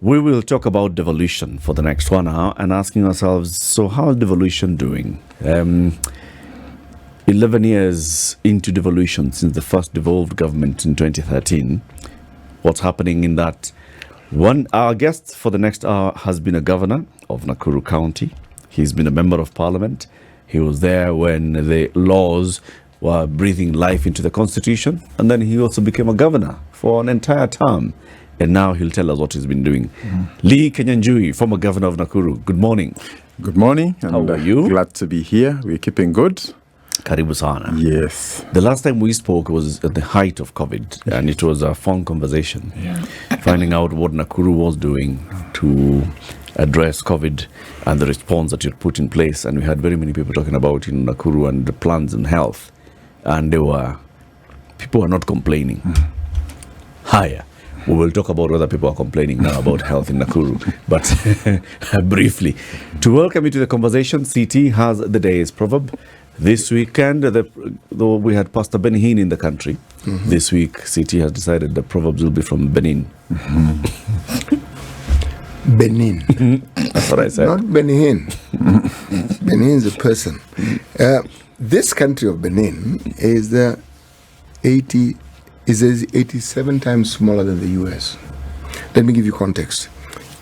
We will talk about devolution for the next 1 hour and asking ourselves, so how's devolution doing? 11 years into devolution since the first devolved government in 2013. What's happening in that? Our guest for the next hour has been a governor of Nakuru County. He's been a member of parliament. He was there when the laws were breathing life into the constitution. And then he also became a governor for an entire term. And now he'll tell us what he's been doing. Lee Kinyanjui, former governor of Nakuru. Good morning. Good morning. And how are you? Glad to be here. We're keeping good. Karibu sana. Yes. The last time we spoke was at the height of COVID, and it was a fun conversation. Finding out what Nakuru was doing to address COVID and the response that you put in place. And we had very many people talking about in Nakuru and the plans and health. And people were not complaining. Higher. We will talk about whether people are complaining now about health in Nakuru, but briefly. To welcome you to the conversation, CT has the day's proverb. This weekend, though we had Pastor Benin in the country, this week CT has decided the proverbs will be from Benin. Benin. That's what I said. Not Benin. Benin is a person. This country of Benin is 87 times smaller than the US. Let me give you context.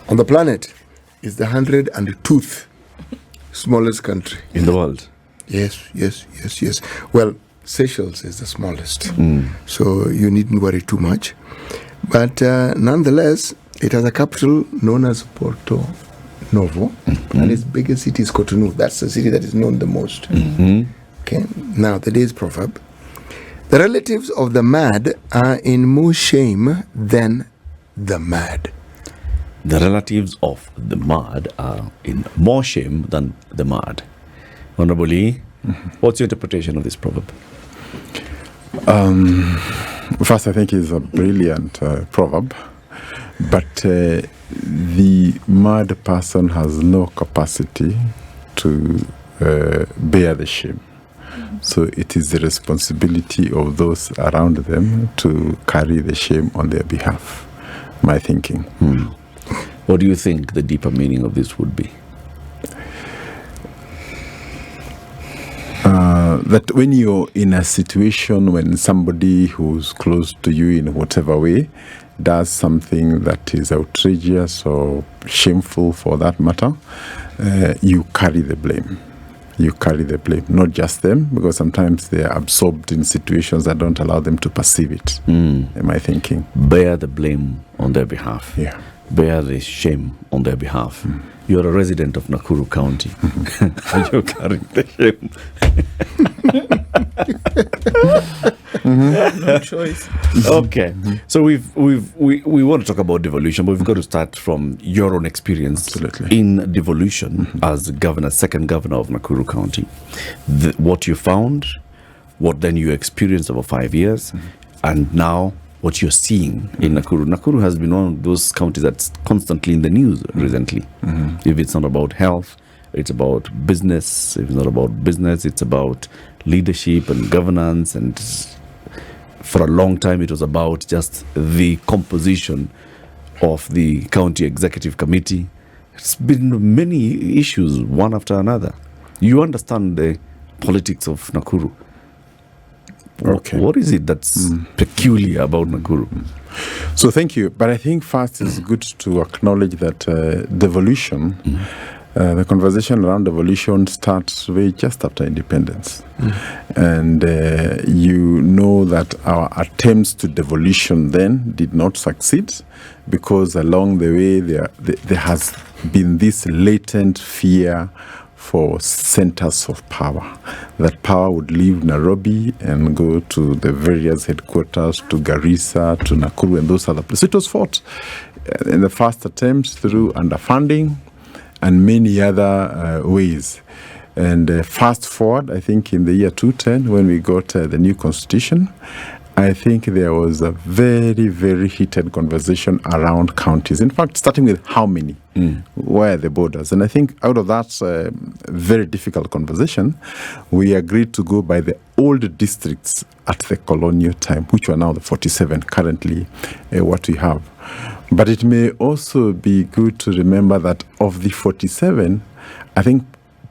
On the planet, it's the 102nd smallest country. In the world? Yes. Well, Seychelles is the smallest. So you needn't worry too much. But nonetheless, it has a capital known as Porto Novo. And its biggest city is Cotonou. That's the city that is known the most. Okay. Now, the day's proverb. The relatives of the mad are in more shame than the mad. The relatives of the mad are in more shame than the mad. Honorable Lee, what's your interpretation of this proverb? First, I think it's a brilliant proverb, but the mad person has no capacity to bear the shame. So it is the responsibility of those around them to carry the shame on their behalf, my thinking. What do you think the deeper meaning of this would be? That when you're in a situation when somebody who's close to you in whatever way does something that is outrageous or shameful for that matter, you carry the blame. You carry the blame, not just them, because sometimes they are absorbed in situations that don't allow them to perceive it, am I thinking? Bear the blame on their behalf. Yeah. Bear the shame on their behalf. You're a resident of Nakuru County. And you're carrying the shame. No choice. Okay. So we want to talk about devolution, but we've got to start from your own experience. Absolutely. In devolution as governor, second governor of Nakuru County. What you found, what then you experienced over 5 years, and now what you're seeing in Nakuru. Nakuru has been one of those counties that's constantly in the news recently. If it's not about health, it's about business. If it's not about business, it's about leadership and governance. And for a long time, it was about just the composition of the county executive committee. It's been many issues, one after another. You understand the politics of Nakuru. Okay. What is it that's peculiar about Nakuru? So thank you. But I think first it's good to acknowledge that devolution, the conversation around devolution starts just after independence. And you know that our attempts to devolution then did not succeed because along the way there has been this latent fear for centers of power, that power would leave Nairobi and go to the various headquarters, to Garissa, to Nakuru, and those other places. It was fought in the first attempts through underfunding and many other ways. And fast forward, I think in the year 2010, when we got the new constitution, I think there was a very, very heated conversation around counties. In fact, starting with how many, where are the borders? And I think out of that very difficult conversation, we agreed to go by the old districts at the colonial time, which were now the 47 currently what we have. But it may also be good to remember that of the 47, I think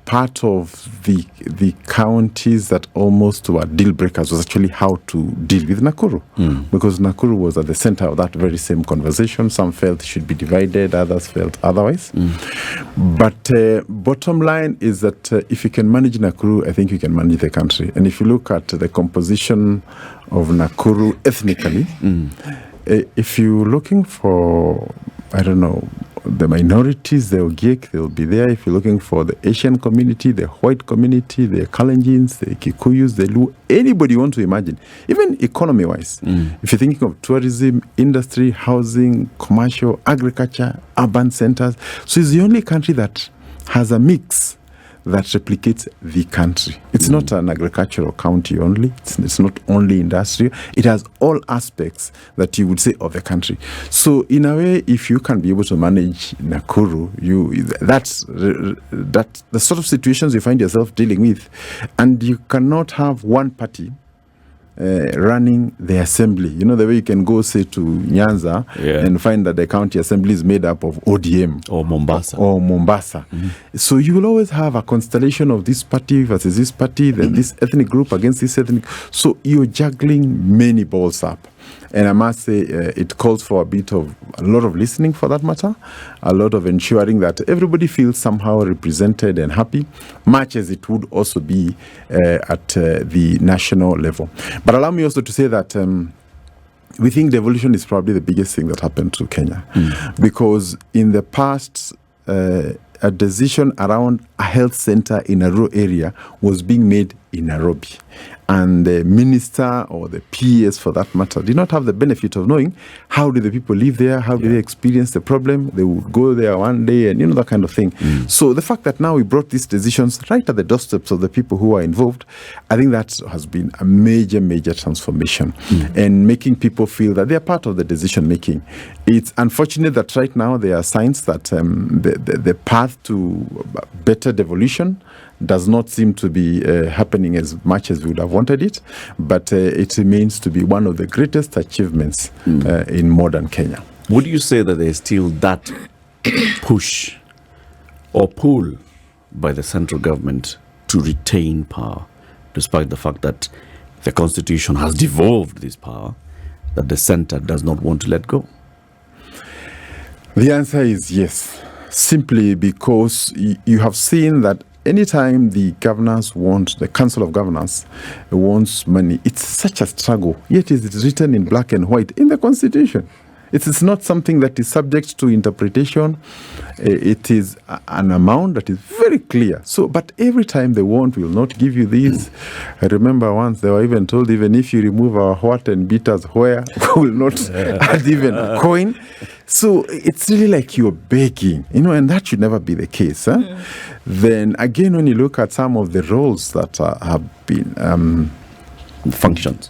part of the counties that almost were deal breakers was actually how to deal with Nakuru. Because Nakuru was at the center of that very same conversation. Some felt it should be divided, others felt otherwise. But bottom line is that if you can manage Nakuru, I think you can manage the country. And if you look at the composition of Nakuru ethnically, if you're looking for, I don't know, the minorities, the Ogiek, they'll be there. If you're looking for the Asian community, the white community, the Kalenjins, the Kikuyus, the Luo, anybody you want to imagine, even economy-wise. If you're thinking of tourism, industry, housing, commercial, agriculture, urban centers. So it's the only country that has a mix that replicates the country. It's not an agricultural county only. It's not only industrial. It has all aspects that you would say of the country. So in a way, if you can be able to manage Nakuru, that's the sort of situations you find yourself dealing with. And you cannot have one party running the assembly. You know, the way you can go, say, to Nyanza and find that the county assembly is made up of ODM. Or Mombasa. Or Mombasa. So you will always have a constellation of this party versus this party, then this ethnic group against this ethnic. So you're juggling many balls up. And I must say, it calls for a lot of listening for that matter, a lot of ensuring that everybody feels somehow represented and happy, much as it would also be at the national level. But allow me also to say that we think devolution is probably the biggest thing that happened to Kenya. Because in the past, a decision around a health center in a rural area was being made in Nairobi. And the minister or the PS, for that matter, did not have the benefit of knowing how do the people live there, how do they experience the problem. They would go there one day and, that kind of thing. So the fact that now we brought these decisions right at the doorsteps of the people who are involved, I think that has been a major, major transformation and making people feel that they are part of the decision making. It's unfortunate that right now there are signs that the path to better devolution does not seem to be happening as much as we would have wanted it, but it remains to be one of the greatest achievements in modern Kenya. Would you say that there's still that push or pull by the central government to retain power, despite the fact that the constitution has devolved this power, that the center does not want to let go? The answer is yes, simply because you have seen that anytime the governors want, the Council of Governors wants money, it's such a struggle. Yet it is written in black and white in the Constitution. It is not something that is subject to interpretation. It is an amount that is very clear. So, but every time they want, we will not give you these. I remember once they were even told, even if you remove our what and beat us where, we will not add even a coin. So it's really like you're begging, and that should never be the case. Then again, when you look at some of the roles that have been functions,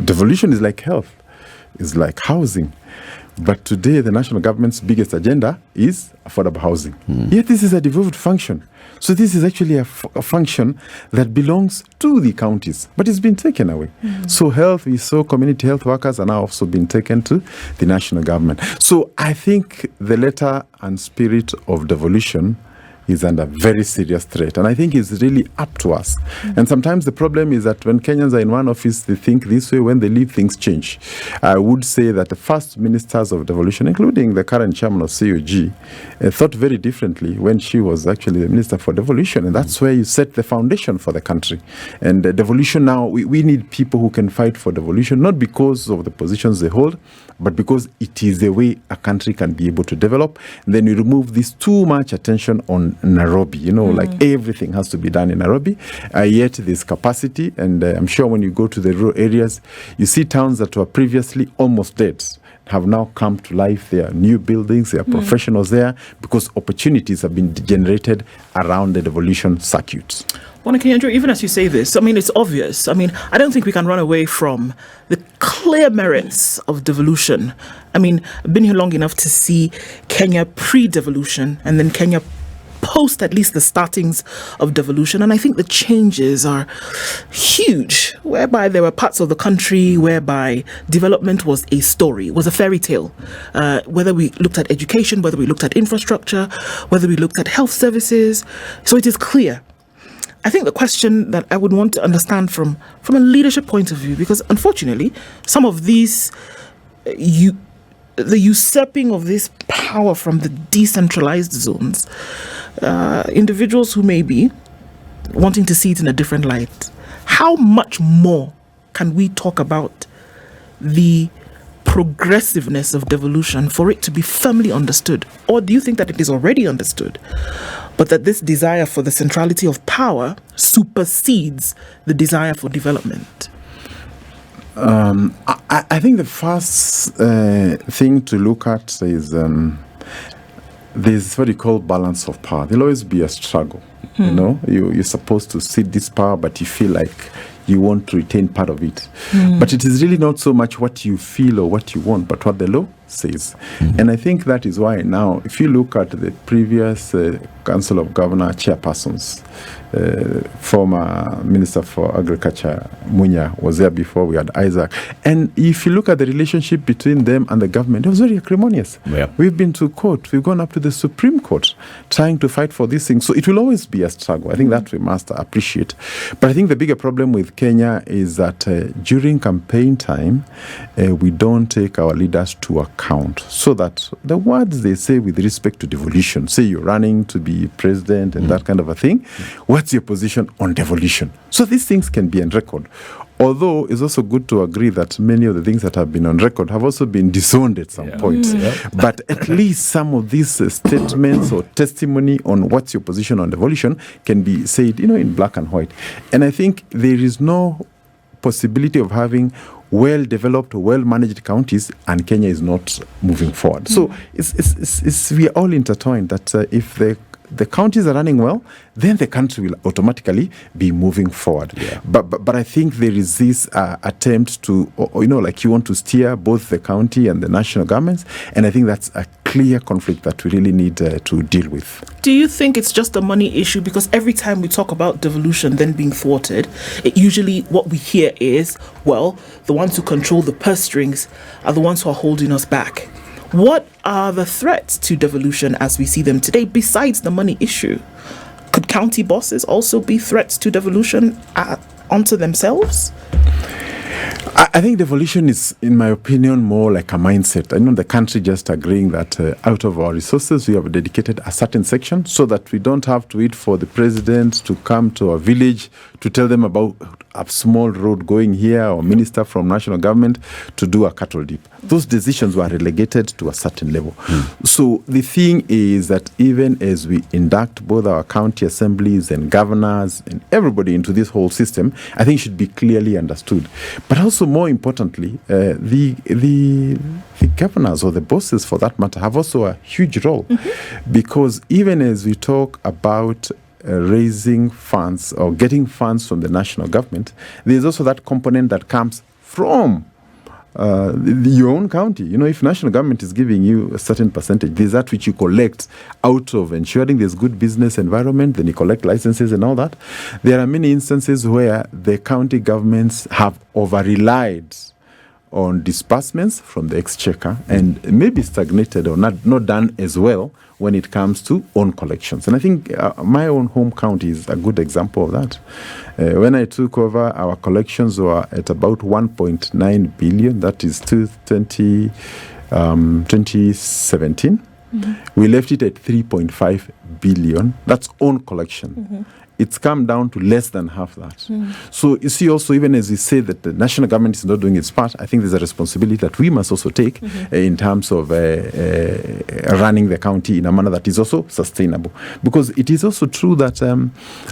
devolution is like health, is like housing. But today, the national government's biggest agenda is affordable housing. Yet this is a devolved function. So this is actually a function that belongs to the counties, but it's been taken away. So health, we saw community health workers are now also being taken to the national government. So I think the letter and spirit of devolution is under very serious threat. And I think it's really up to us. And sometimes the problem is that when Kenyans are in one office, they think this way. When they leave, things change. I would say that the first ministers of devolution, including the current chairman of COG, thought very differently when she was actually the minister for devolution. And that's where you set the foundation for the country. And devolution now, we need people who can fight for devolution, not because of the positions they hold, but because it is the way a country can be able to develop. And then you remove this too much attention on Nairobi, like everything has to be done in Nairobi, yet there's capacity. And I'm sure when you go to the rural areas, you see towns that were previously almost dead have now come to life. There are new buildings, there are professionals there, because opportunities have been generated around the devolution circuit. Kinyanjui, even as you say this, it's obvious. I don't think we can run away from the clear merits of devolution. I've been here long enough to see Kenya pre-devolution and then Kenya post at least the startings of devolution, and I think the changes are huge, whereby there were parts of the country whereby development was a story, was a fairy tale. Whether we looked at education, whether we looked at infrastructure, whether we looked at health services. So it is clear. I think the question that I would want to understand from a leadership point of view, because unfortunately, some of these, the usurping of this power from the decentralized zones, individuals who may be wanting to see it in a different light, how much more can we talk about the progressiveness of devolution for it to be firmly understood? Or do you think that it is already understood, but that this desire for the centrality of power supersedes the desire for development? I think the first thing to look at is there's what you call balance of power. There'll always be a struggle. You know, you're supposed to cede this power, but you feel like you want to retain part of it. But it is really not so much what you feel or what you want, but what the law says. And I think that is why now, if you look at the previous Council of Governor chairpersons, former Minister for Agriculture, Muga, was there before. We had Isaac. And if you look at the relationship between them and the government, it was very acrimonious. Yeah. We've been to court. We've gone up to the Supreme Court trying to fight for these things. So it will always be a struggle. I think that we must appreciate. But I think the bigger problem with Kenya is that during campaign time, we don't take our leaders to account, so that the words they say with respect to devolution, say you're running to be president and that kind of a thing, what's your position on devolution? So these things can be on record. Although it's also good to agree that many of the things that have been on record have also been disowned at some point. But at least some of these statements or testimony on what's your position on devolution can be said, in black and white. And I think there is no possibility of having well-developed, well-managed counties, and Kenya is not moving forward. So we are all intertwined. That if the counties are running well, then the country will automatically be moving forward. But I think there is this attempt to, like you want to steer both the county and the national governments, and I think that's a clear conflict that we really need to deal with. Do you think it's just a money issue? Because every time we talk about devolution then being thwarted, usually what we hear is, well, the ones who control the purse strings are the ones who are holding us back. What are the threats to devolution as we see them today, besides the money issue? Could county bosses also be threats to devolution onto themselves? I think devolution is, in my opinion, more like a mindset. I know the country just agreeing that out of our resources, we have dedicated a certain section so that we don't have to wait for the president to come to our village to tell them about a small road going here or minister from national government to do a cattle dip. Those decisions were relegated to a certain level. So the thing is that even as we induct both our county assemblies and governors and everybody into this whole system, I think it should be clearly understood. But also, more importantly, the governors or the bosses, for that matter, have also a huge role. Because even as we talk about raising funds or getting funds from the national government, there's also that component that comes from your own county. If national government is giving you a certain percentage, there's that which you collect out of ensuring there's good business environment, then you collect licenses and all that. There are many instances where the county governments have over-relied on disbursements from the exchequer and maybe stagnated or not done as well when it comes to own collections. And I think my own home county is a good example of that. When I took over, our collections were at about 1.9 billion. That is 2017. We left it at 3.5 billion. That's own collection. It's come down to less than half that. So you see also, even as we say that the national government is not doing its part, I think there's a responsibility that we must also take in terms of running the county in a manner that is also sustainable. Because it is also true that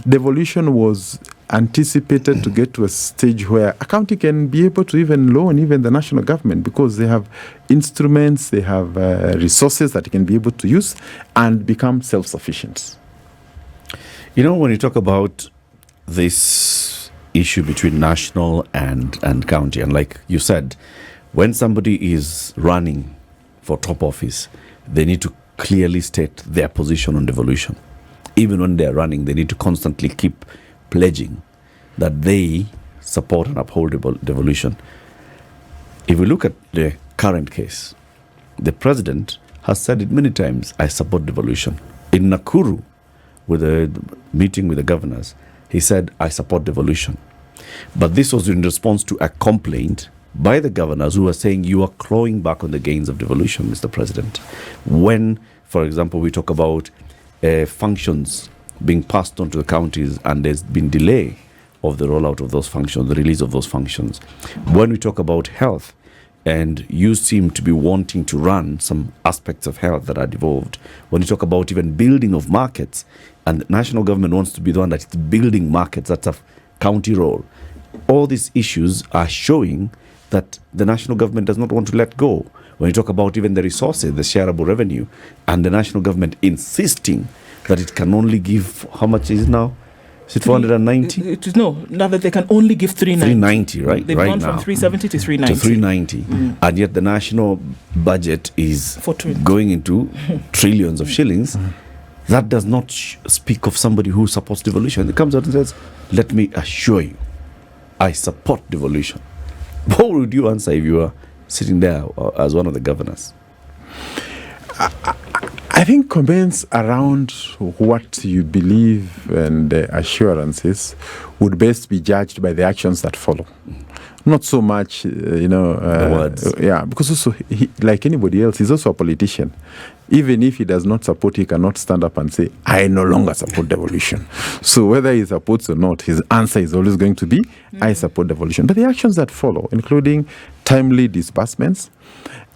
devolution was anticipated to get to a stage where a county can be able to even loan even the national government, because they have instruments, they have resources that they can be able to use and become self-sufficient. When you talk about this issue between national and county, and like you said, when somebody is running for top office, they need to clearly state their position on devolution. even when they're running, they need to constantly keep pledging that they support and uphold devolution. If we look at the current case, the president has said it many times, I support devolution. In Nakuru, with a meeting with the governors, he said, I support devolution. But this was in response to a complaint by the governors who were saying, you are clawing back on the gains of devolution, Mr. President. When, for example, we talk about functions being passed on to the counties and there's been delay of the rollout of those functions, the release of those functions. When we talk about health, and you seem to be wanting to run some aspects of health that are devolved. When you talk about even building of markets, and the national government wants to be the one that is building markets, that's a county role. All these issues are showing that the national government does not want to let go. When you talk about even the resources, the shareable revenue, and the national government insisting that it can only give, how much is it now? Is it 490? No, now that they can only give 390. 390, right? They've right gone now. from 370 to 390. To 390. And yet the national budget is going into trillions of shillings. That does not speak of somebody who supports devolution. It comes out and says, let me assure you, I support devolution. What would you answer if you were sitting there as one of the governors? I think comments around what you believe and the assurances would best be judged by the actions that follow. Not so much, the words. Yeah, because also, like anybody else, he's also a politician. Even if he does not support, he cannot stand up and say, I no longer support devolution. So whether he supports or not, his answer is always going to be, I support devolution. But the actions that follow, including timely disbursements,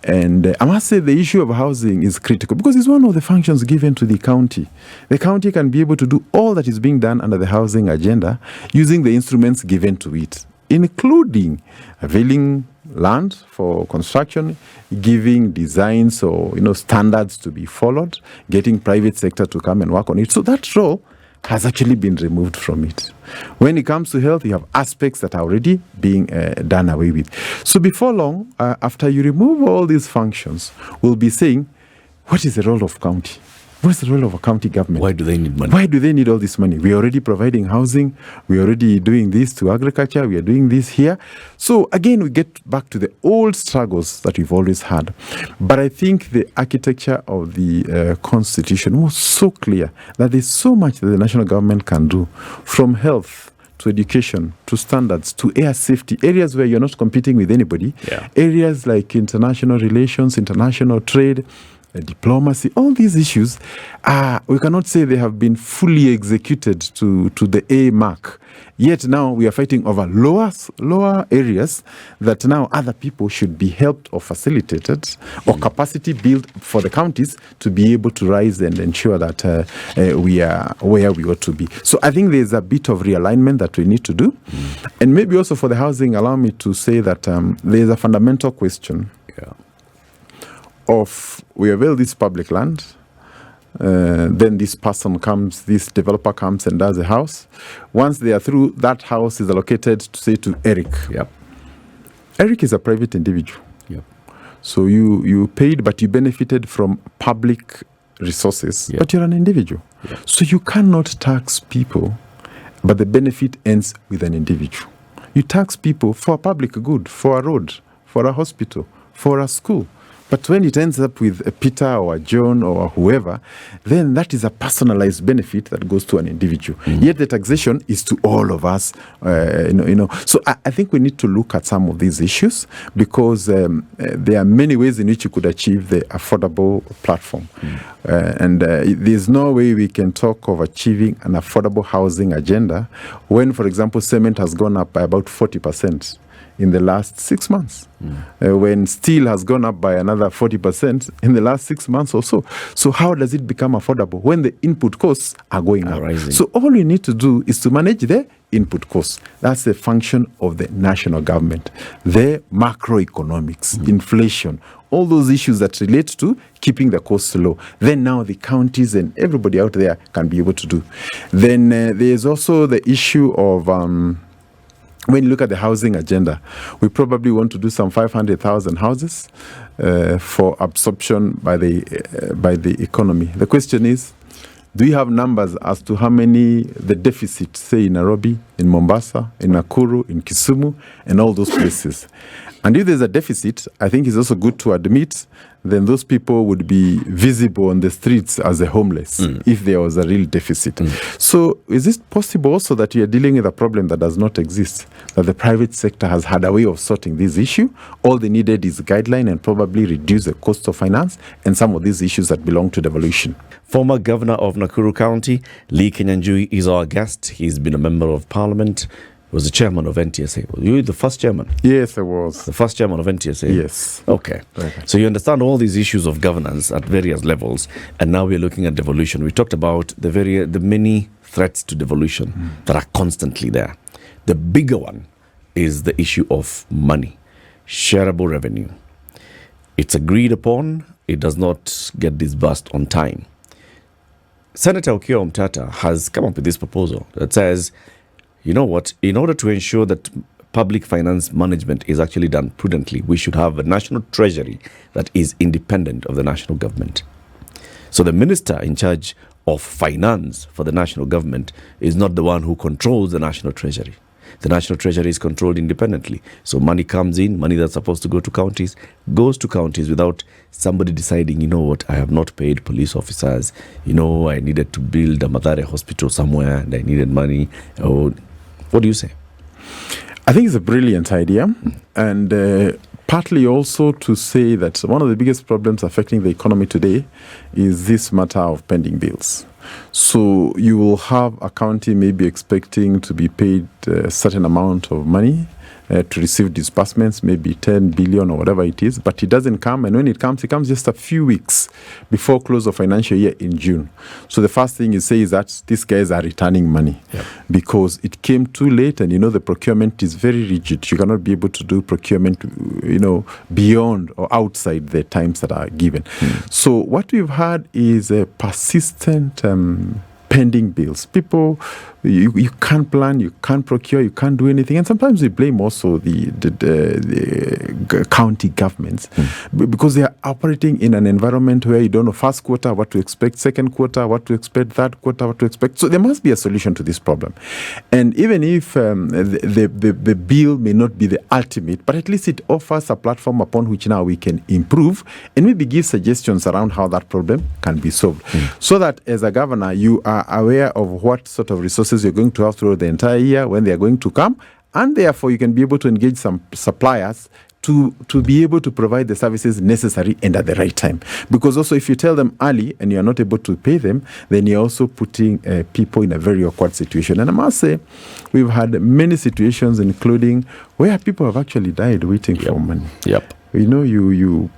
and I must say the issue of housing is critical because it's one of the functions given to the county. The county can be able to do all that is being done under the housing agenda using the instruments given to it, including availing land for construction, giving designs or standards to be followed, getting private sector to come and work on it. So that role has actually been removed from it. When it comes to health, you have aspects that are already being done away with. So before long, after you remove all these functions, we'll be saying, what is the role of county? What's the role of a county government? Why do they need money? Why do they need all this money? We're already providing housing. We're already doing this to agriculture. We are doing this here. So again, we get back to the old struggles that we've always had. But I think the architecture of the constitution was so clear that there's so much that the national government can do, from health to education, to standards, to air safety, areas where you're not competing with anybody, areas like international relations, international trade, diplomacy, all these issues, we cannot say they have been fully executed to the A mark. Yet now we are fighting over lower areas that now other people should be helped or facilitated or capacity built for the counties to be able to rise and ensure that we are where we ought to be. So I think there's a bit of realignment that we need to do. And maybe also for the housing, allow me to say that there's a fundamental question of we avail this public land, then this developer comes and does a house. Once they are through, that house is allocated to Eric. Yep. Eric is a private individual. Yep. So you paid, but you benefited from public resources, but you're an individual. Yep. So you cannot tax people, but the benefit ends with an individual. You tax people for a public good, for a road, for a hospital, for a school. But when it ends up with a Peter or a John or whoever, then that is a personalized benefit that goes to an individual. Yet the taxation is to all of us. So I think we need to look at some of these issues because there are many ways in which you could achieve the affordable platform. And there's no way we can talk of achieving an affordable housing agenda when, for example, cement has gone up by about 40%. In the last 6 months, when steel has gone up by another 40% in the last 6 months or so. So how does it become affordable when the input costs are going up? Rising. So all we need to do is to manage the input costs. That's the function of the national government. The macroeconomics, inflation, all those issues that relate to keeping the costs low. Then now the counties and everybody out there can be able to do. Then there's also the issue of when you look at the housing agenda, we probably want to do some 500,000 houses for absorption by the economy. The question is, Do you have numbers as to how many the deficit, say in Nairobi, in Mombasa, in Nakuru, in Kisumu, and all those places? And if there's a deficit, I think it's also good to admit then those people would be visible on the streets as the homeless if there was a real deficit. So is it possible also that you are dealing with a problem that does not exist, that the private sector has had a way of sorting this issue? All they needed is guideline and probably reduce the cost of finance and some of these issues that belong to devolution. Former Governor of Nakuru County, Kinyanjui, is our guest. He's been a member of Parliament. Was the chairman of NTSA. Were you the first chairman? Yes, I was. The first chairman of NTSA? Yes. Okay. So you understand all these issues of governance at various levels, and now we're looking at devolution. We talked about the many threats to devolution that are constantly there. The bigger one is the issue of money, shareable revenue. It's agreed upon, it does not get disbursed on time. Senator Okoh Omtata has come up with this proposal that says, you know what, in order to ensure that public finance management is actually done prudently, we should have a national treasury that is independent of the national government. So the minister in charge of finance for the national government is not the one who controls the national treasury. The national treasury is controlled independently. So money comes in, money that's supposed to go to counties, goes to counties without somebody deciding, you know what, I have not paid police officers, you know, I needed to build a Madare hospital somewhere and I needed money. What do you say? I think it's a brilliant idea, and partly also to say that one of the biggest problems affecting the economy today is this matter of pending bills. So you will have a county maybe expecting to be paid a certain amount of money to receive disbursements, maybe 10 billion or whatever it is, but it doesn't come. And when it comes just a few weeks before close of financial year in June. So the first thing you say is that these guys are returning money because it came too late, and, you know, the procurement is very rigid. You cannot be able to do procurement, you know, beyond or outside the times that are given. So what we've had is a persistent pending bills. People, you can't plan, you can't procure, you can't do anything. And sometimes we blame also the county governments because they are operating in an environment where you don't know first quarter what to expect, second quarter what to expect, third quarter what to expect. So there must be a solution to this problem. And even if the bill may not be the ultimate, but at least it offers a platform upon which now we can improve and maybe give suggestions around how that problem can be solved. So that as a governor, you are aware of what sort of resources you're going to have throughout the entire year, when they are going to come, and therefore you can be able to engage some suppliers to be able to provide the services necessary and at the right time. Because also if you tell them early and you are not able to pay them, then you're also putting people in a very awkward situation. And I must say, we've had many situations, including where people have actually died waiting for money. You know, you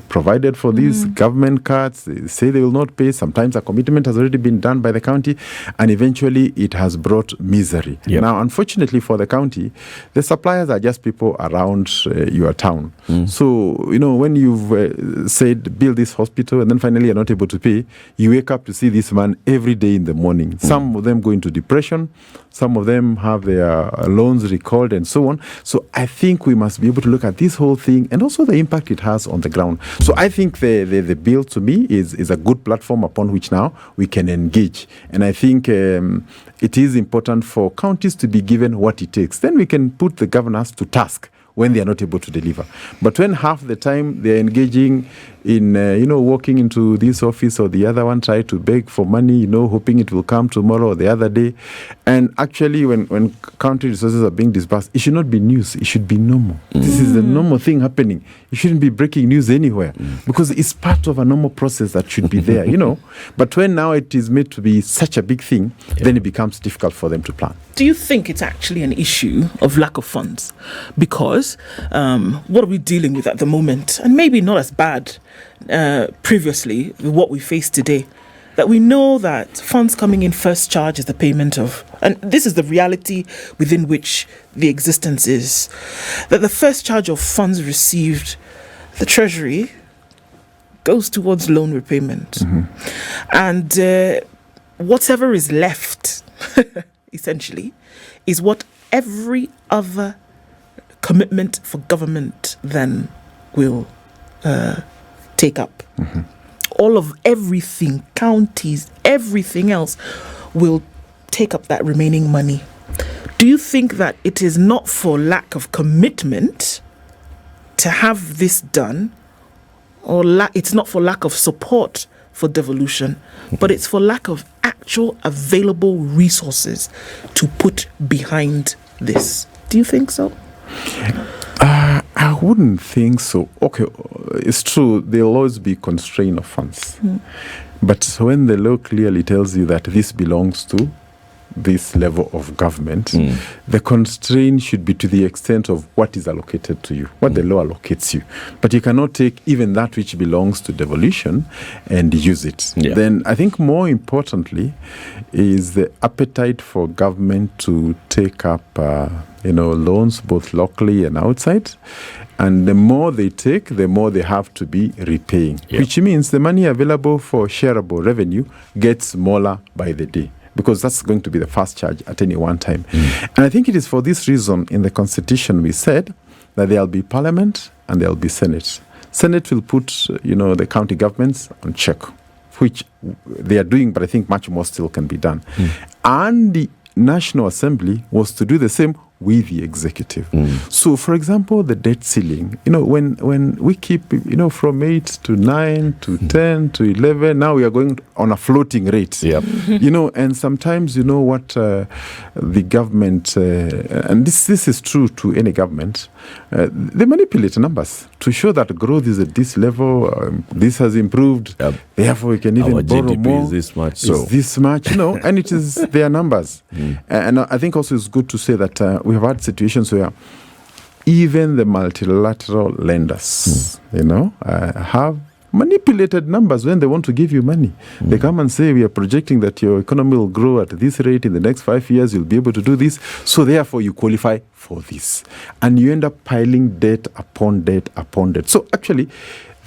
provided for these government cards, they say they will not pay. Sometimes a commitment has already been done by the county, and eventually it has brought misery. Now, unfortunately for the county, the suppliers are just people around your town. So, you know, when you've said build this hospital and then finally you're not able to pay, you wake up to see this man every day in the morning. Some of them go into depression, some of them have their loans recalled and so on. So I think we must be able to look at this whole thing and also the impact it has on the ground. So I think the bill to me is a good platform upon which now we can engage. And I think it is important for counties to be given what it takes. Then we can put the governors to task when they are not able to deliver. But when half the time they're engaging in, walking into this office or the other one, try to beg for money, hoping it will come tomorrow or the other day. And actually, when county resources are being disbursed, it should not be news. It should be normal. This is the normal thing happening. It shouldn't be breaking news anywhere because it's part of a normal process that should be there, But when now it is made to be such a big thing, then it becomes difficult for them to plan. Do you think it's actually an issue of lack of funds? Because what are we dealing with at the moment? And maybe not as bad previously with what we face today. That we know that funds coming in first charge is the payment of, and this is the reality within which the existence is, that the first charge of funds received, the Treasury, goes towards loan repayment. And whatever is left, essentially, is what every other commitment for government then will take up. all of everything, counties, everything else will take up that remaining money. Do you think that it is not for lack of commitment to have this done, or it's not for lack of support for devolution, but it's for lack of actual available resources to put behind this? Do you think so? I wouldn't think so. Okay, it's true, there'll always be constraint of funds. But when the law clearly tells you that this belongs to this level of government, the constraint should be to the extent of what is allocated to you, what the law allocates you. But you cannot take even that which belongs to devolution and use it. Yeah. Then I think more importantly is the appetite for government to take up loans both locally and outside. And the more they take, the more they have to be repaying, which means the money available for shareable revenue gets smaller by the day, because that's going to be the first charge at any one time. And I think it is for this reason in the Constitution we said that there'll be Parliament and there'll be Senate. Senate will put, the county governments on check, which they are doing, but I think much more still can be done. And the National Assembly was to do the same with the executive. So, for example, the debt ceiling, when we keep, from 8 to 9 to 10 to 11, now we are going on a floating rate. And sometimes, what the government, and this is true to any government, they manipulate numbers to show that growth is at this level, this has improved, therefore we can even Our borrow GDP more. is this much. Is this much, and it is their numbers. And I think also it's good to say that we have had situations where even the multilateral lenders, have manipulated numbers when they want to give you money. They come and say, we are projecting that your economy will grow at this rate in the next 5 years, you'll be able to do this, so therefore you qualify for this. And you end up piling debt upon debt upon debt. So actually,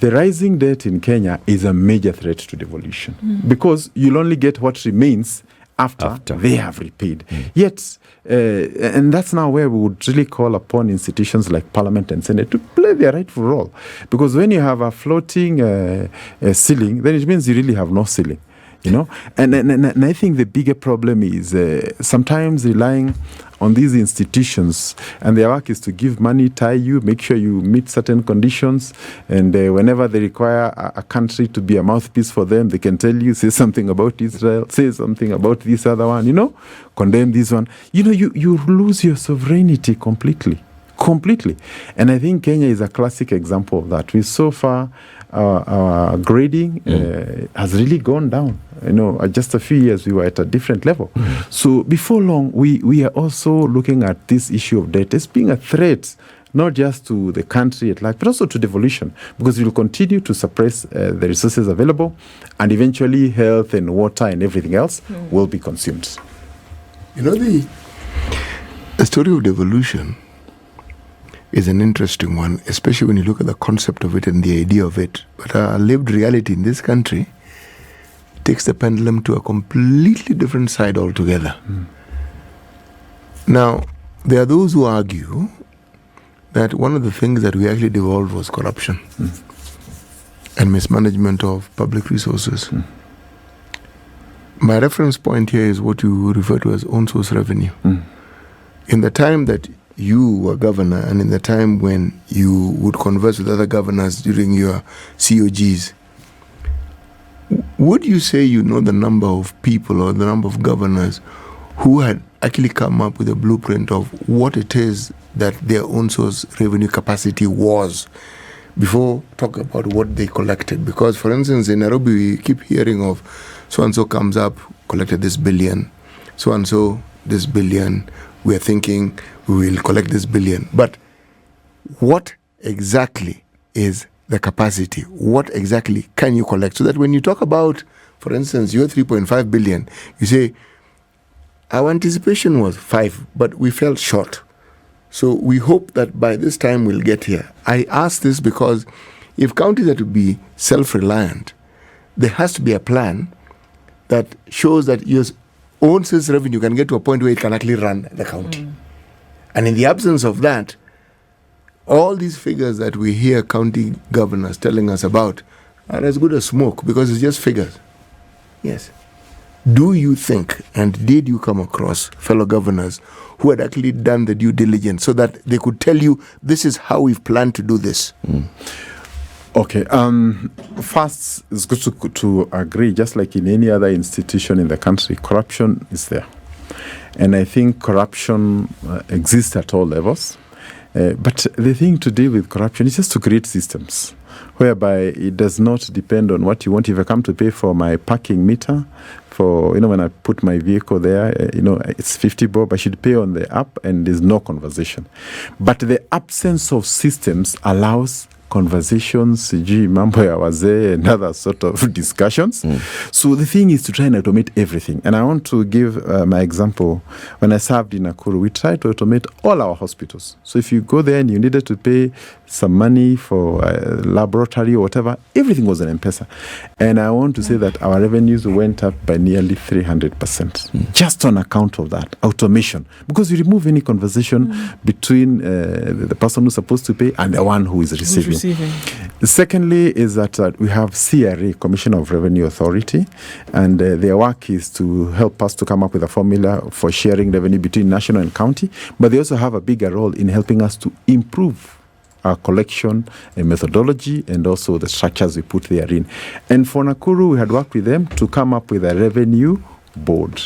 the rising debt in Kenya is a major threat to devolution, because you'll only get what remains after they have repaid. Yet, and that's now where we would really call upon institutions like Parliament and Senate to play their rightful role. Because when you have a floating ceiling, then it means you really have no ceiling. And I think the bigger problem is sometimes relying on these institutions, and their work is to give money, tie you, make sure you meet certain conditions, and whenever they require a country to be a mouthpiece for them, they can tell you, say something about Israel, say something about this other one, condemn this one. You lose your sovereignty completely. And I think Kenya is a classic example of that. We so far, our grading has really gone down. Just a few years we were at a different level. So before long, we are also looking at this issue of debt as being a threat, not just to the country at large, but also to devolution, because we will continue to suppress the resources available, and eventually health and water and everything else will be consumed. The story of devolution is an interesting one, especially when you look at the concept of it and the idea of it. But our lived reality in this country takes the pendulum to a completely different side altogether. Now, there are those who argue that one of the things that we actually devolved was corruption and mismanagement of public resources. My reference point here is what you refer to as own source revenue. In the time that you were governor, and in the time when you would converse with other governors during your COGs, would you say the number of people or the number of governors who had actually come up with a blueprint of what it is that their own source revenue capacity was before talking about what they collected? Because, for instance, in Nairobi, we keep hearing of so-and-so comes up, collected this billion, so-and-so this billion, we are thinking we will collect this billion. But what exactly is the capacity? What exactly can you collect? So that when you talk about, for instance, your 3.5 billion, you say, our anticipation was 5, but we fell short. So we hope that by this time we'll get here. I ask this because if counties are to be self-reliant, there has to be a plan that shows that your own sales revenue can get to a point where it can actually run the county. And in the absence of that, all these figures that we hear county governors telling us about are as good as smoke because it's just figures. Yes. Do you think, and did you come across fellow governors who had actually done the due diligence so that they could tell you, this is how we've planned to do this? Okay. First, it's good to agree, just like in any other institution in the country, corruption is there. And I think corruption exists at all levels. But the thing to deal with corruption is just to create systems whereby it does not depend on what you want. If I come to pay for my parking meter, for, when I put my vehicle there, it's 50 bob, I should pay on the app and there's no conversation. But the absence of systems allows conversations, mambo ya wazee, and other sort of discussions. So the thing is to try and automate everything. And I want to give my example. When I served in Nakuru, we tried to automate all our hospitals. So if you go there and you needed to pay some money for a laboratory or whatever, everything was an M-Pesa. And I want to say that our revenues went up by nearly 300%, just on account of that, automation. Because you remove any conversation between the person who's supposed to pay and the one who is receiving. Secondly is that we have CRA, Commissioner of Revenue Authority, and their work is to help us to come up with a formula for sharing revenue between national and county, but they also have a bigger role in helping us to improve our collection and methodology and also the structures we put therein. And for Nakuru, we had worked with them to come up with a revenue board,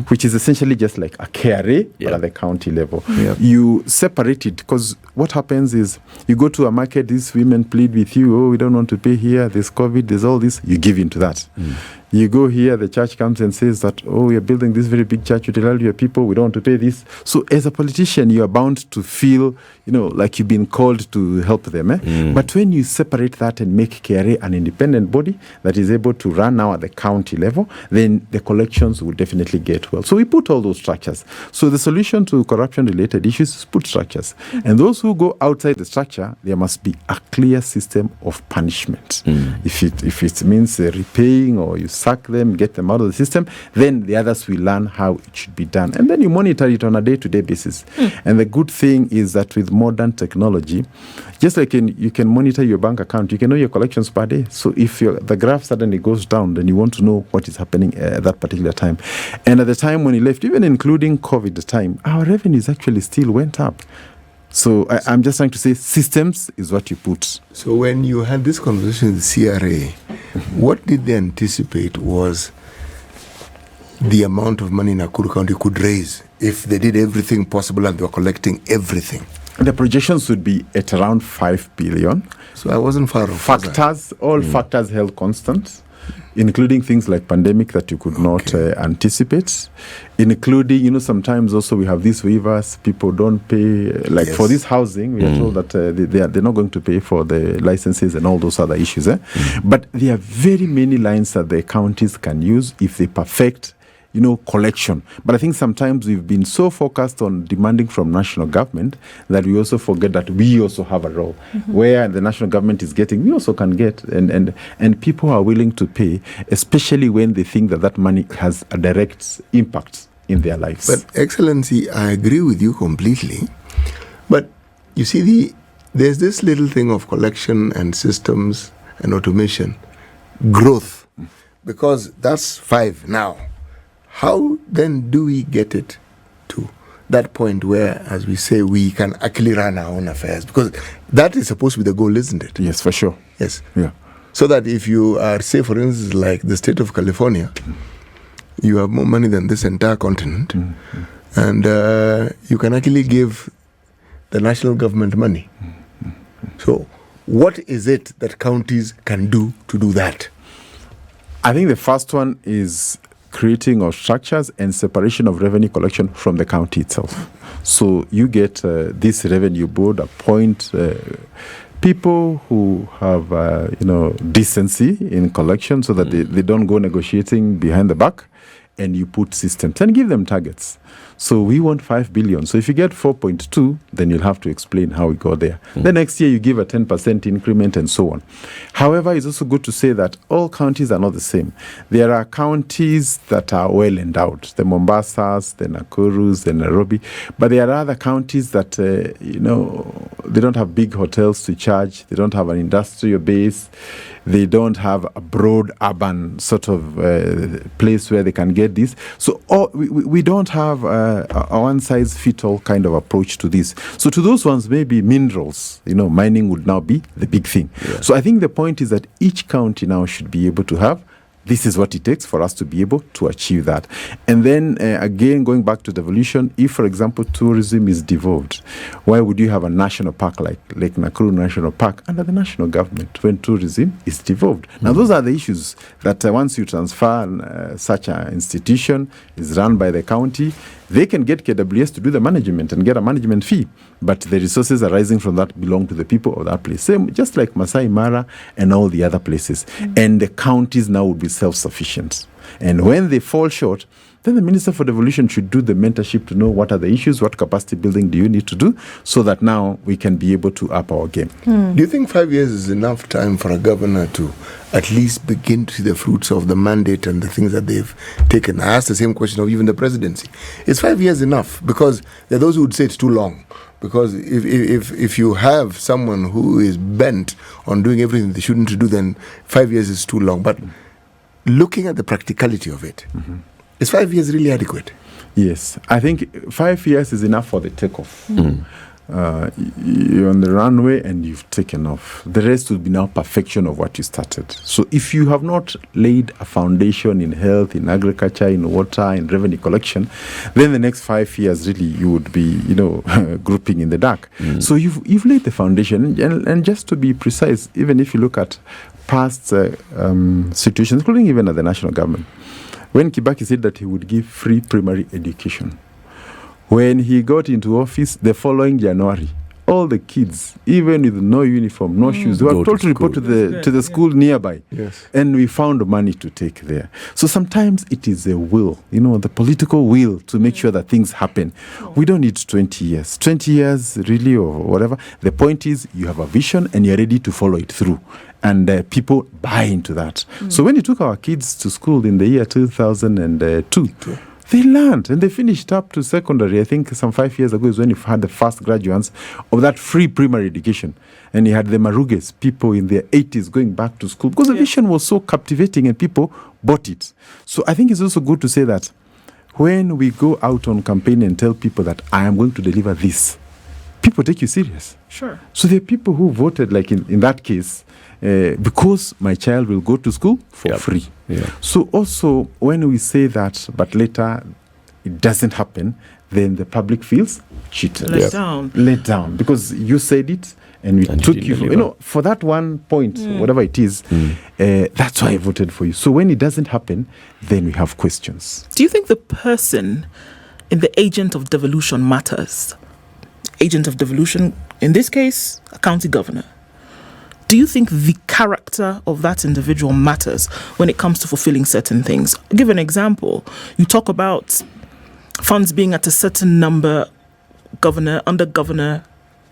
which is essentially just like a KRA, but at the county level. You separate it, because what happens is you go to a market, these women plead with you, oh, we don't want to pay here, there's COVID, there's all this, you give into that. You go here, the church comes and says that, oh, we are building this very big church, you tell your people, we don't want to pay this. So as a politician, you are bound to feel, like you've been called to help them. But when you separate that and make KRA an independent body that is able to run now at the county level, then the collections will definitely get well. So we put all those structures. So the solution to corruption-related issues is put structures. And those who go outside the structure, there must be a clear system of punishment. If it means repaying or you sack them, get them out of the system, then the others will learn how it should be done. And then you monitor it on a day-to-day basis. And the good thing is that with modern technology, just like you can monitor your bank account, you can know your collections per day. So if the graph suddenly goes down, then you want to know what is happening at that particular time. And at the time when you left, even including COVID time, our revenues actually still went up. So I'm just trying to say systems is what you put. So when you had this conversation with CRA, what did they anticipate was the amount of money Nakuru County could raise if they did everything possible and they were collecting everything? The projections would be at around 5 billion. So I wasn't far off. Factors held constant, including things like pandemic that you could not anticipate, including, sometimes also we have these waivers, people don't pay, for this housing, we are told that they're not going to pay for the licenses and all those other issues. But there are very many lines that the counties can use if they perfect collection. But I think sometimes we've been so focused on demanding from national government that we also forget that we also have a role. Where the national government is getting, we also can get, and people are willing to pay, especially when they think that money has a direct impact in their lives. But Excellency, I agree with you completely. But you see, there's this little thing of collection and systems and automation, growth, because that's 5 now. How then do we get it to that point where, as we say, we can actually run our own affairs? Because that is supposed to be the goal, isn't it? Yes, for sure. Yes. Yeah. So that if you are, say, for instance, like the state of California, you have more money than this entire continent, and you can actually give the national government money. So what is it that counties can do to do that? I think the first one is creating of structures and separation of revenue collection from the county itself. So you get this revenue board, appoint people who have, decency in collection so that they don't go negotiating behind the back, and you put systems and give them targets. So we want 5 billion. So if you get 4.2, then you'll have to explain how we got there. The next year you give a 10% increment and so on. However, it's also good to say that all counties are not the same. There are counties that are well endowed, the Mombasas, the Nakurus, the Nairobi, but there are other counties that, they don't have big hotels to charge, they don't have an industrial base, They don't have a broad urban sort of place where they can get this. So we don't have a one-size-fits-all kind of approach to this. So to those ones, maybe minerals, mining would now be the big thing. Yeah. So I think the point is that each county now should be able to have, this is what it takes for us to be able to achieve that. And then again, going back to devolution, if, for example, tourism is devolved, why would you have a national park like Nakuru National Park under the national government when tourism is devolved? Now, those are the issues that once you transfer such an institution, is run by the county, they can get KWS to do the management and get a management fee, but the resources arising from that belong to the people of that place. Same, just like Masai Mara and all the other places. And the counties now would be self-sufficient. And when they fall short, then the Minister for Devolution should do the mentorship to know what are the issues, what capacity building do you need to do, so that now we can be able to up our game. Do you think 5 years is enough time for a governor to at least begin to see the fruits of the mandate and the things that they've taken? I asked the same question of even the presidency. Is 5 years enough? Because there are those who would say it's too long. Because if you have someone who is bent on doing everything they shouldn't do, then 5 years is too long. But looking at the practicality of it, is 5 years really adequate? Yes. I think 5 years is enough for the takeoff. You're on the runway and you've taken off. The rest will be now perfection of what you started. So if you have not laid a foundation in health, in agriculture, in water, in revenue collection, then the next 5 years really you would be, grouping in the dark. So you've laid the foundation. And just to be precise, even if you look at past situations, including even at the national government, when Kibaki said that he would give free primary education, when he got into office the following January, all the kids, even with no uniform, no shoes, they were told to report to the school nearby. Yes. And we found money to take there. So sometimes it is a will, the political will to make sure that things happen. We don't need 20 years. 20 years really or whatever. The point is you have a vision and you're ready to follow it through. And people buy into that. So when you took our kids to school in the year 2002, they learned and they finished up to secondary. I think some 5 years ago is when you had the first graduates of that free primary education. And you had the Maruges, people in their 80s going back to school because the vision was so captivating and people bought it. So I think it's also good to say that when we go out on campaign and tell people that I am going to deliver this, people take you serious. Sure. So there are people who voted, like in that case, because my child will go to school for free. Yeah. So also, when we say that, but later it doesn't happen, then the public feels cheated. Let down. Let down. Because you said it, and we took you, for that one point, whatever it is, that's why I voted for you. So when it doesn't happen, then we have questions. Do you think the person in the agent of devolution matters? Agent of devolution, in this case, a county governor. Do you think the character of that individual matters when it comes to fulfilling certain things? I'll give an example. You talk about funds being at a certain number, under Governor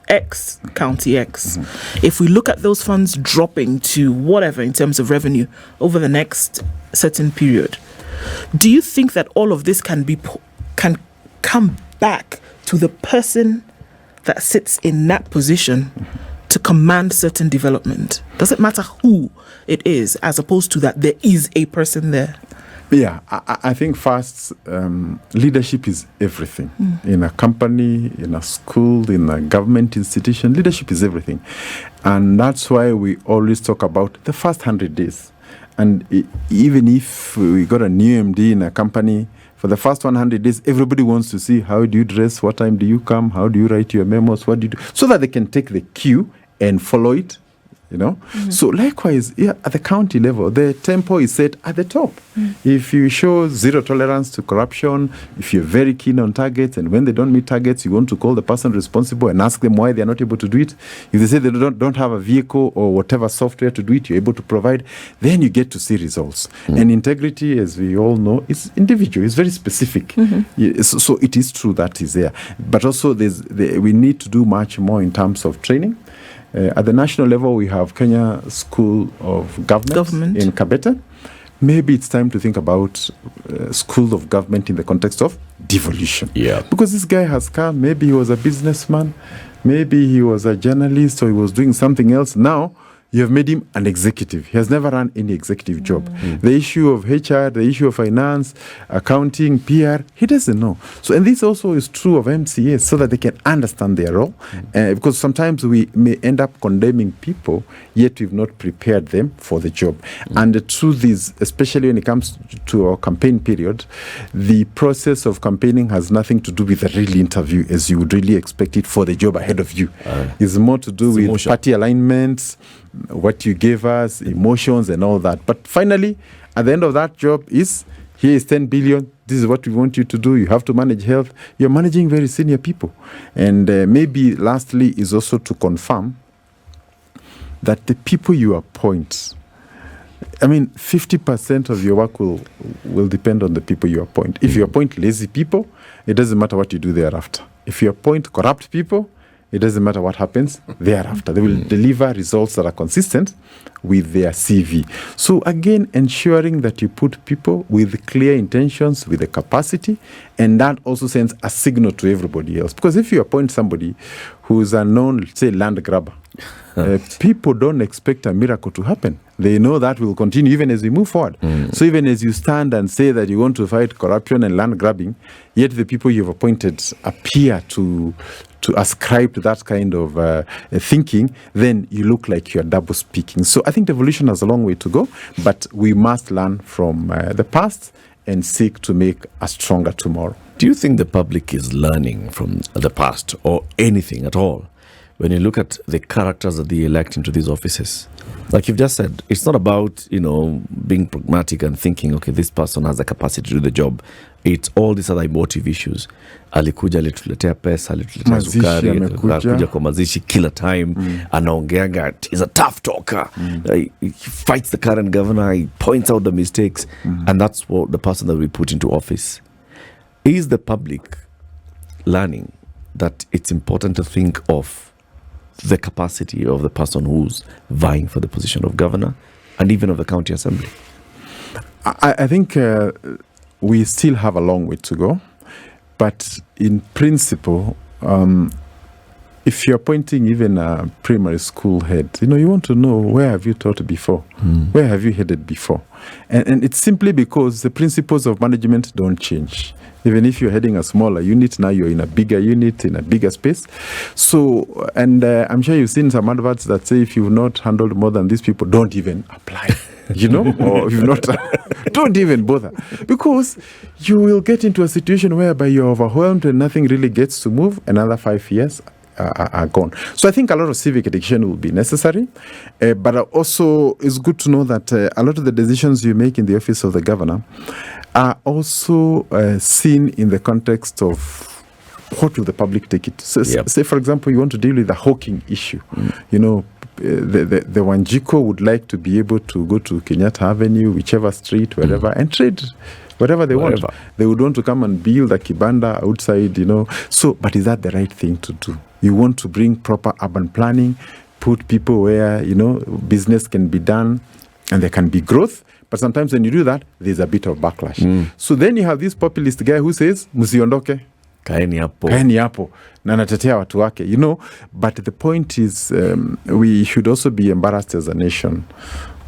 X, County X. If we look at those funds dropping to whatever in terms of revenue over the next certain period, do you think that all of this can come back to the person that sits in that position to command certain development? Does it matter who it is, as opposed to that there is a person there? Yeah, I think first, leadership is everything. In a company, in a school, in a government institution, leadership is everything. And that's why we always talk about the first 100 days. And even if we got a new MD in a company, for the first 100 days, everybody wants to see how do you dress, what time do you come, how do you write your memos, what do you do, so that they can take the cue and follow it, So likewise, at the county level, the tempo is set at the top. If you show zero tolerance to corruption, if you're very keen on targets, and when they don't meet targets, you want to call the person responsible and ask them why they are not able to do it. If they say they don't have a vehicle or whatever software to do it, you're able to provide, then you get to see results. And integrity, as we all know, is individual, it's very specific. So it is true that is there. But also we need to do much more in terms of training. At the national level, we have Kenya School of Government in Kabete. Maybe it's time to think about School of Government in the context of devolution. Yeah. Because this guy has come, maybe he was a businessman, maybe he was a journalist, or he was doing something else. Now, you have made him an executive. He has never run any executive job. The issue of HR, the issue of finance, accounting, PR, he doesn't know. So, and this also is true of MCAs, so that they can understand their role. Because sometimes we may end up condemning people, yet we've not prepared them for the job. And the truth is, especially when it comes to our campaign period, the process of campaigning has nothing to do with the real interview as you would really expect it for the job ahead of you. It's more to do with emotion. Party alignments, what you gave us, emotions and all that. But finally, at the end of that job is, here is 10 billion, this is what we want you to do, you have to manage health. You're managing very senior people. And maybe lastly is also to confirm that the people you appoint, 50% of your work will depend on the people you appoint. If you appoint lazy people, it doesn't matter what you do thereafter. If you appoint corrupt people, it doesn't matter what happens thereafter. They will deliver results that are consistent with their CV. So again, ensuring that you put people with clear intentions, with the capacity, and that also sends a signal to everybody else. Because if you appoint somebody who's a known, say, land grabber, people don't expect a miracle to happen. They know that will continue even as we move forward. So even as you stand and say that you want to fight corruption and land grabbing, yet the people you've appointed appear to ascribe to that kind of thinking, then you look like you're double speaking. So I think devolution has a long way to go, but we must learn from the past and seek to make a stronger tomorrow. Do you think the public is learning from the past or anything at all? When you look at the characters that they elect into these offices, like you've just said, it's not about, being pragmatic and thinking, okay, this person has the capacity to do the job. It's all these other emotive issues. Alikuja, alituletea pesa, alituletea sukari, alikuja kwa mazishi kila time, anaongeanga, he's a tough talker. He fights the current governor, he points out the mistakes, and that's what the person that we put into office. Is the public learning that it's important to think of the capacity of the person who's vying for the position of governor and even of the county assembly? I think we still have a long way to go. But in principle, if you're appointing even a primary school head, you want to know, where have you taught before? Where have you headed before? And it's simply because the principles of management don't change. Even if you're heading a smaller unit, now you're in a bigger unit, in a bigger space. So, and I'm sure you've seen some adverts that say, if you've not handled more than these people, don't even apply. Or if you've not, don't even bother. Because you will get into a situation whereby you're overwhelmed and nothing really gets to move. Another 5 years are gone. So I think a lot of civic education will be necessary. But also, it's good to know that a lot of the decisions you make in the office of the governor are also seen in the context of what will the public take it. So, say, for example, you want to deal with the hawking issue. The Wanjiko would like to be able to go to Kenyatta Avenue, whichever street, wherever, and trade whatever they want. They would want to come and build a kibanda outside, So, but is that the right thing to do? You want to bring proper urban planning, put people where, business can be done and there can be growth. But sometimes when you do that, there's a bit of backlash. So then you have this populist guy who says, musiondoke, kaeni hapo na natetea watu wake, But the point is, we should also be embarrassed as a nation.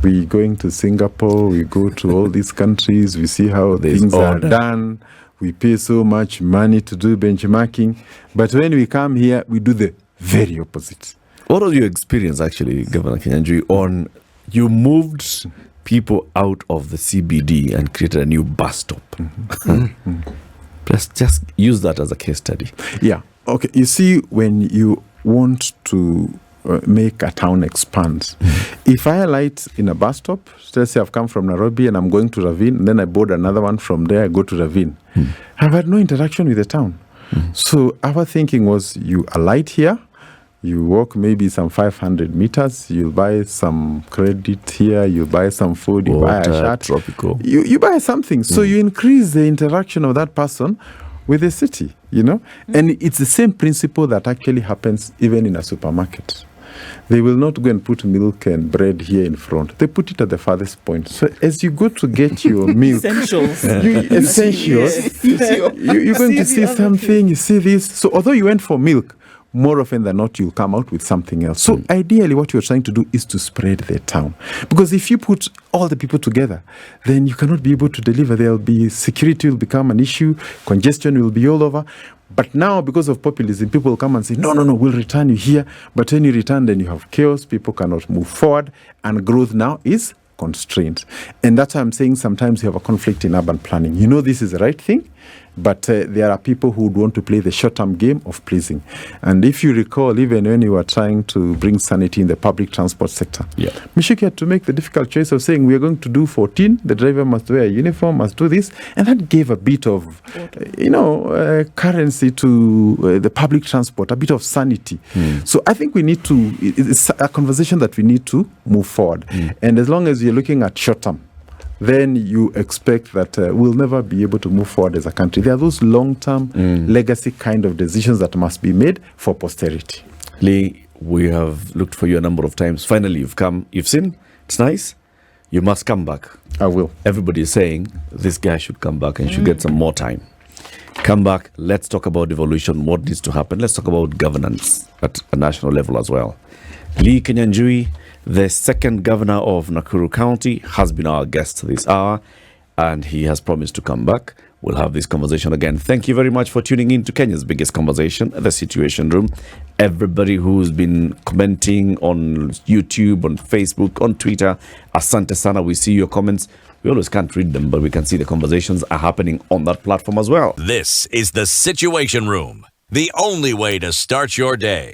We going to Singapore, we go to all these countries, we see how things are done. We pay so much money to do benchmarking. But when we come here, we do the very opposite. What was your experience, actually, Governor Kinyanjui, on you moved people out of the CBD and created a new bus stop? Let's just use that as a case study. Yeah. Okay. You see, when you want to make a town expand, if I alight in a bus stop, let's say I've come from Nairobi and I'm going to Ravine, and then I board another one from there, I go to Ravine. I've had no interaction with the town. So our thinking was, you alight here, you walk maybe some 500 meters, you'll buy some credit here, you buy some food, you buy a shirt, tropical. You buy something. So you increase the interaction of that person with the city, And it's the same principle that actually happens even in a supermarket. They will not go and put milk and bread here in front. They put it at the farthest point. So as you go to get your milk, Essentials. You're going to see something, you see this. So although you went for milk, more often than not, you'll come out with something else. So ideally, what you're trying to do is to spread the town. Because if you put all the people together, then you cannot be able to deliver. There'll be security will become an issue, congestion will be all over. But now, because of populism, people will come and say, no, we'll return you here. But when you return, then you have chaos, people cannot move forward, and growth now is constrained. And that's why I'm saying sometimes you have a conflict in urban planning. You know this is the right thing, but there are people who would want to play the short-term game of pleasing. And if you recall, even when you were trying to bring sanity in the public transport sector, Mishiki had to make the difficult choice of saying, we are going to do 14, the driver must wear a uniform, must do this, and that gave a bit of, currency to the public transport, a bit of sanity. So I think we need to, it's a conversation that we need to move forward. And as long as you're looking at short-term, then you expect that we'll never be able to move forward as a country. There are those long-term legacy kind of decisions that must be made for posterity. Lee, we have looked for you a number of times. Finally, you've come. You've seen. It's nice. You must come back. I will. Everybody is saying this guy should come back and should get some more time. Come back. Let's talk about devolution. What needs to happen? Let's talk about governance at a national level as well. Lee Kinyanjui, the second governor of Nakuru County, has been our guest this hour, and he has promised to come back. We'll have this conversation again. Thank you very much for tuning in to Kenya's biggest conversation, The Situation Room. Everybody who's been commenting on YouTube, on Facebook, on Twitter, asante sana. We see your comments. We always can't read them, but we can see the conversations are happening on that platform as well. This is The Situation Room, the only way to start your day.